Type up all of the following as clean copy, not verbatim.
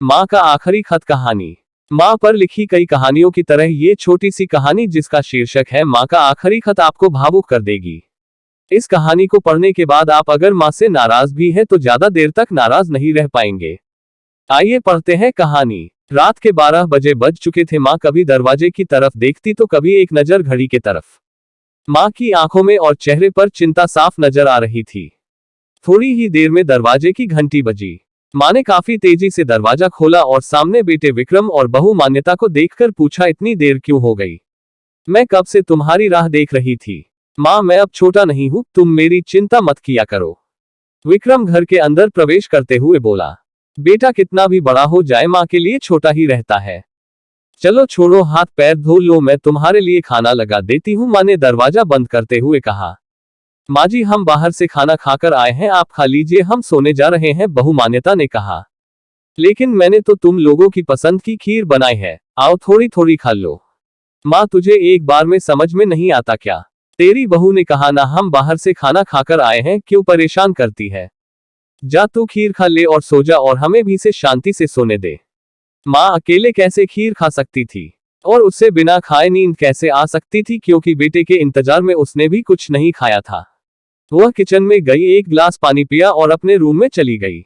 माँ का आखिरी खत कहानी। माँ पर लिखी कई कहानियों की तरह ये छोटी सी कहानी जिसका शीर्षक है माँ का आखिरी खत आपको भावुक कर देगी। इस कहानी को पढ़ने के बाद आप अगर माँ से नाराज भी हैं तो ज्यादा देर तक नाराज नहीं रह पाएंगे। आइए पढ़ते हैं कहानी। रात के 12 बजे बज चुके थे। माँ कभी दरवाजे की तरफ देखती तो कभी एक नजर घड़ी के तरफ। माँ की आंखों में और चेहरे पर चिंता साफ नजर आ रही थी। थोड़ी ही देर में दरवाजे की घंटी बजी। माँ ने काफी तेजी से दरवाजा खोला और सामने बेटे विक्रम और बहू मान्यता को देखकर पूछा, इतनी देर क्यों हो गई? मैं कब से तुम्हारी राह देख रही थी। माँ, मैं अब छोटा नहीं हूँ, तुम मेरी चिंता मत किया करो। विक्रम घर के अंदर प्रवेश करते हुए बोला। बेटा कितना भी बड़ा हो जाए माँ के लिए छोटा ही रहता है। चलो छोड़ो, हाथ पैर धो लो, मैं तुम्हारे लिए खाना लगा देती हूँ, माँ ने दरवाजा बंद करते हुए कहा। माँ जी, हम बाहर से खाना खाकर आए हैं, आप खा लीजिए, हम सोने जा रहे हैं, बहू मान्यता ने कहा। लेकिन मैंने तो तुम लोगों की पसंद की खीर बनाई है, आओ थोड़ी थोड़ी खा लो। माँ, तुझे एक बार में समझ में नहीं आता क्या? तेरी बहू ने कहा ना, हम बाहर से खाना खाकर आए हैं, क्यों परेशान करती है? जा तू खीर खा ले और सो जा और हमें भी से शांति से सोने दे। माँ अकेले कैसे खीर खा सकती थी और उससे बिना खाए नींद कैसे आ सकती थी, क्योंकि बेटे के इंतजार में उसने भी कुछ नहीं खाया था। वह किचन में गई, एक गिलास पानी पिया और अपने रूम में चली गई।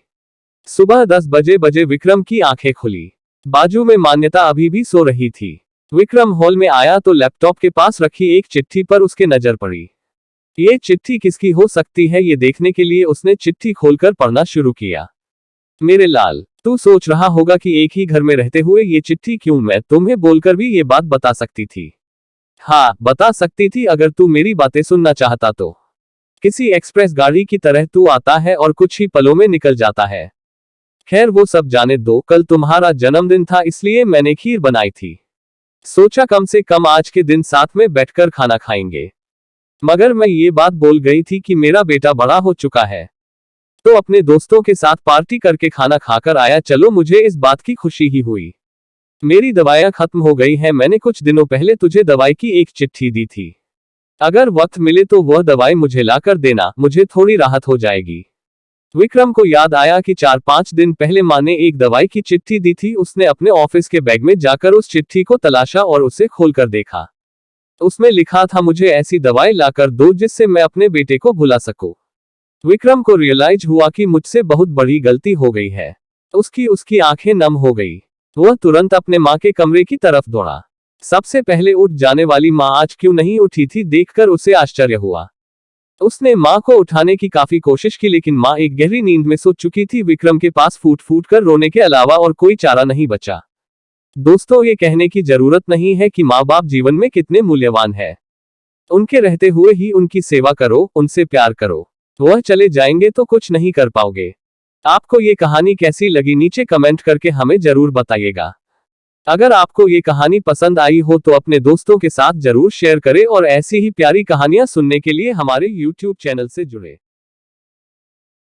सुबह 10 बजे विक्रम की आंखें खुली। बाजू में मान्यता अभी भी सो रही थी। विक्रम हॉल में आया तो लैपटॉप के पास रखी एक चिट्ठी पर उसके नजर पड़ी। ये चिट्ठी किसकी हो सकती है, ये देखने के लिए उसने चिट्ठी खोलकर पढ़ना शुरू किया। मेरे लाल, तू सोच रहा होगा कि एक ही घर में रहते हुए ये चिट्ठी क्यों? मैं तुम्हें बोलकर भी ये बात बता सकती थी। हाँ, बता सकती थी अगर तू मेरी बातें सुनना चाहता तो। किसी एक्सप्रेस गाड़ी की तरह तू आता है और कुछ ही पलों में निकल जाता है। खैर वो सब जाने दो, कल तुम्हारा जन्मदिन था इसलिए मैंने खीर बनाई थी। सोचा कम से कम आज के दिन साथ में बैठकर खाना खाएंगे। मगर मैं ये बात बोल गई थी कि मेरा बेटा बड़ा हो चुका है तो अपने दोस्तों के साथ पार्टी करके खाना खाकर आया। चलो, मुझे इस बात की खुशी ही हुई। मेरी दवाइयां खत्म हो गई हैं, मैंने कुछ दिनों पहले तुझे दवाई की एक चिट्ठी दी थी। अगर वक्त मिले तो वह दवाई मुझे लाकर देना, मुझे थोड़ी राहत हो जाएगी। विक्रम को याद आया कि 4-5 दिन पहले माँ ने एक दवाई की चिट्ठी दी थी। उसने अपने ऑफिस के बैग में जाकर उस चिट्ठी को तलाशा और उसे खोलकर देखा। उसमें लिखा था, मुझे ऐसी दवाई लाकर दो जिससे मैं अपने बेटे को भुला सकूं। विक्रम को रियलाइज हुआ कि मुझसे बहुत बड़ी गलती हो गई है। उसकी आंखें नम हो गई। वह तुरंत अपने माँ के कमरे की तरफ दौड़ा। सबसे पहले उठ जाने वाली माँ आज क्यों नहीं उठी थी, देखकर उसे आश्चर्य हुआ। उसने माँ को उठाने की काफी कोशिश की लेकिन माँ एक गहरी नींद में सो चुकी थी। विक्रम के पास फूट फूट कर रोने के अलावा और कोई चारा नहीं बचा। दोस्तों, ये कहने की जरूरत नहीं है कि माँ बाप जीवन में कितने मूल्यवान है। उनके रहते हुए ही उनकी सेवा करो, उनसे प्यार करो। वह चले जाएंगे तो कुछ नहीं कर पाओगे। आपको ये कहानी कैसी लगी नीचे कमेंट करके हमें जरूर बताइएगा। अगर आपको ये कहानी पसंद आई हो तो अपने दोस्तों के साथ जरूर शेयर करें और ऐसी ही प्यारी कहानियां सुनने के लिए हमारे YouTube चैनल से जुड़े।